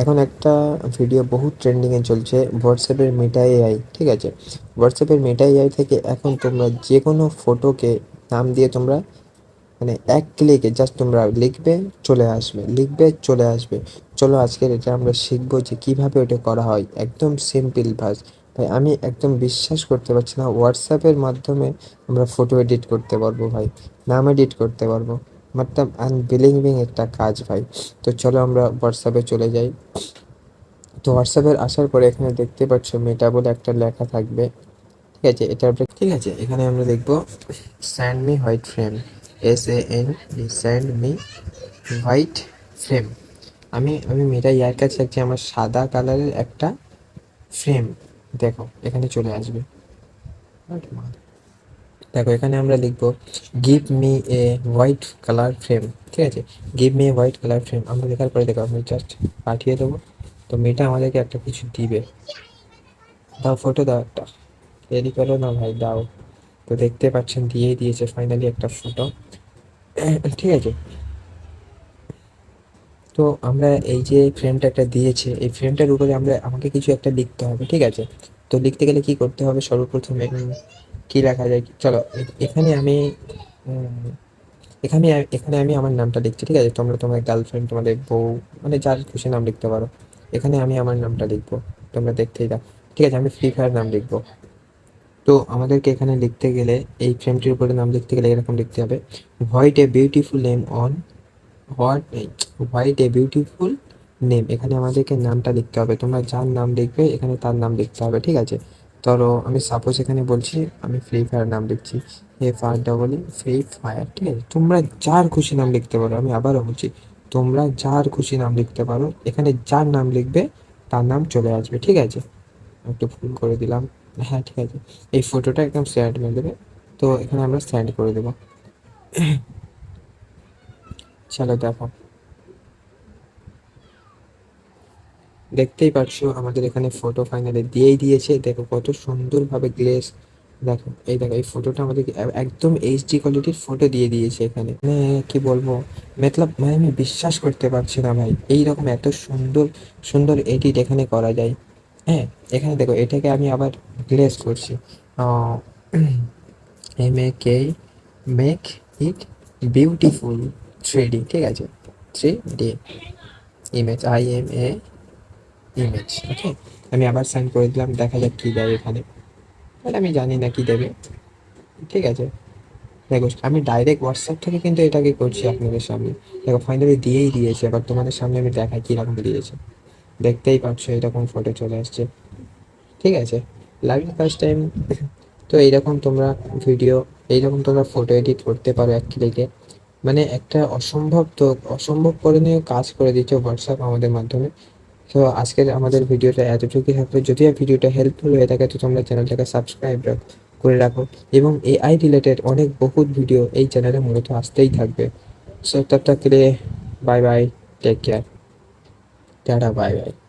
এখন একটা ভিডিও বহুত ট্রেন্ডিংয়ে চলছে হোয়াটসঅ্যাপের মেটা এআই, ঠিক আছে? হোয়াটসঅ্যাপের মেটা এআই থেকে এখন তোমরা যে কোনো ফটোকে নাম দিয়ে তোমরা মানে এক ক্লিকে জাস্ট তোমরা লিখবে, চলে আসবে, লিখবে, চলে আসবে। চলো আজকের এটা আমরা শিখবো যে কীভাবে ওটা করা হয়, একদম সিম্পল ভাই। ভাই আমি একদম বিশ্বাস করতে পারছি না হোয়াটসঅ্যাপের মাধ্যমে আমরা ফটো এডিট করতে পারবো ভাই, নাম এডিট করতে পারবো। মতলব আনবিলিভিং একটা কাজ ভাই। তো চলো আমরা হোয়াটসঅ্যাপে চলে যাই। তো হোয়াটসঅ্যাপের আসার পরে এখানে দেখতে পাচ্ছ মেটা বলে একটা লেখা থাকবে, ঠিক আছে? এটার উপরে ঠিক আছে, এখানে আমরা দেখবো sand me white frame, SAND, sand me white frame. আমি আমি মেয়েটা ইয়ার কাছে চাচ্ছি আমার সাদা কালারের একটা ফ্রেম। দেখো এখানে চলে আসবে, দেখো এখানে আমরা লিখবো give me a white colour frame, ঠিক আছে? Give me a white colour frame আমরা লেখার পরে দেখো আমি জাস্ট পাঠিয়ে দেবো। তো মেয়েটা আমাদেরকে একটা কিছু দিবে। দাও ফটো দাও একটা, দেরি করো না ভাই, দাও। তো দেখতে পাচ্ছেন দিয়েই দিয়েছে ফাইনালি একটা ফটো, ঠিক আছে? তো আমরা এই যে ফ্রেমটা একটা দিয়েছে, এই ফ্রেমটার উপরে আমাকে কিছু একটা লিখতে হবে, ঠিক আছে? তো লিখতে গেলে কি করতে হবে সর্বপ্রথমে, কি লেখা যায়, চলো এখানে আমি উম, এখানে এখানে আমি আমার নামটা লিখছি, ঠিক আছে? তোমরা তোমার গার্লফ্রেন্ড, তোমাদের বউ, মানে যার খুশি নাম লিখতে পারো। এখানে আমি আমার নামটা লিখবো, তোমরা দেখতেই দাও। ঠিক আছে, আমি ফ্রি ফায়ার নাম লিখবো। তো আমাদেরকে এখানে লিখতে গেলে, এই ফ্রেমটির উপরে নাম লিখতে গেলে এরকম লিখতে হবে, white a beautiful name on what white a beautiful name. এখানে আমাদেরকে নামটা লিখতে হবে, তোমরা যার নাম লিখবে এখানে তার নাম লিখতে হবে, ঠিক আছে? ধরো আমি সাপোজ এখানে বলছি আমি ফ্রি ফায়ার নাম লিখছি, FR ফ্রি ফায়ার, ঠিক আছে? তোমরা যার খুশি নাম লিখতে পারো, আমি আবারও বলছি তোমরা যার খুশি নাম লিখতে পারো, এখানে যার নাম লিখবে তার নাম চলে আসবে, ঠিক আছে? একটু ভুল করে দিলাম, হ্যাঁ ঠিক আছে। এই ফটোটা একদম স্যান্ড মেরে দেবে, তো এখানে আমরা স্যান্ড করে দেবো। চলো দেখো, দেখতেই পাচ্ছ আমাদের এখানে ফটো ফাইনালি দিয়েই দিয়েছে। দেখো কত সুন্দরভাবে গ্লেজ, দেখো এই দেখো এই ফটোটা আমাদের একদম HD কোয়ালিটির ফটো দিয়ে দিয়েছে এখানে। মানে কি বলবো, মতলব মানে আমি বিশ্বাস করতে পারছি না ভাই, এইরকম এত সুন্দর সুন্দর এডিট এখানে করা যায়। হ্যাঁ, এখানে দেখো এটাকে আমি আবার গ্লেজ করছি, MAK make it beautiful 3D, ঠিক আছে? 3D ইমেজ, ইমেজ, ওকে। আমি আবার সেন্ড করে দিলাম, দেখা যাক কী দেয় এখানে। মানে আমি জানি না কি দেবে, ঠিক আছে? দেখো আমি ডাইরেক্ট হোয়াটসঅ্যাপ থেকে কিন্তু এটাকে করছি আপনাদের সামনে। দেখো ফাইনালি দিয়েই দিয়েছে, এবার তোমাদের সামনে আমি দেখাই কীরকম দিয়েছে। দেখতেই পাচ্ছ এরকম ফটো চলে আসছে, ঠিক আছে? Live first time. তো এইরকম তোমরা ভিডিও, এইরকম তোমরা ফটো এডিট করতে পারো এক ক্লিকে। মানে একটা অসম্ভব, তো অসম্ভব করণীয় কাজ করে দিচ্ছে হোয়াটসঅ্যাপ আমাদের মাধ্যমে। তো আজকের আমাদের ভিডিওটা এতটুকুই থাকবে। যদি ভিডিওটা হেল্পফুল হয়ে থাকে তো তোমরা চ্যানেলটাকে সাবস্ক্রাইব করে রাখো, এবং AI রিলেটেড অনেক বহুত ভিডিও এই চ্যানেলে মূলত আসতেই থাকবে। সো তব তক के लिए bye bye, take care, tata, bye bye.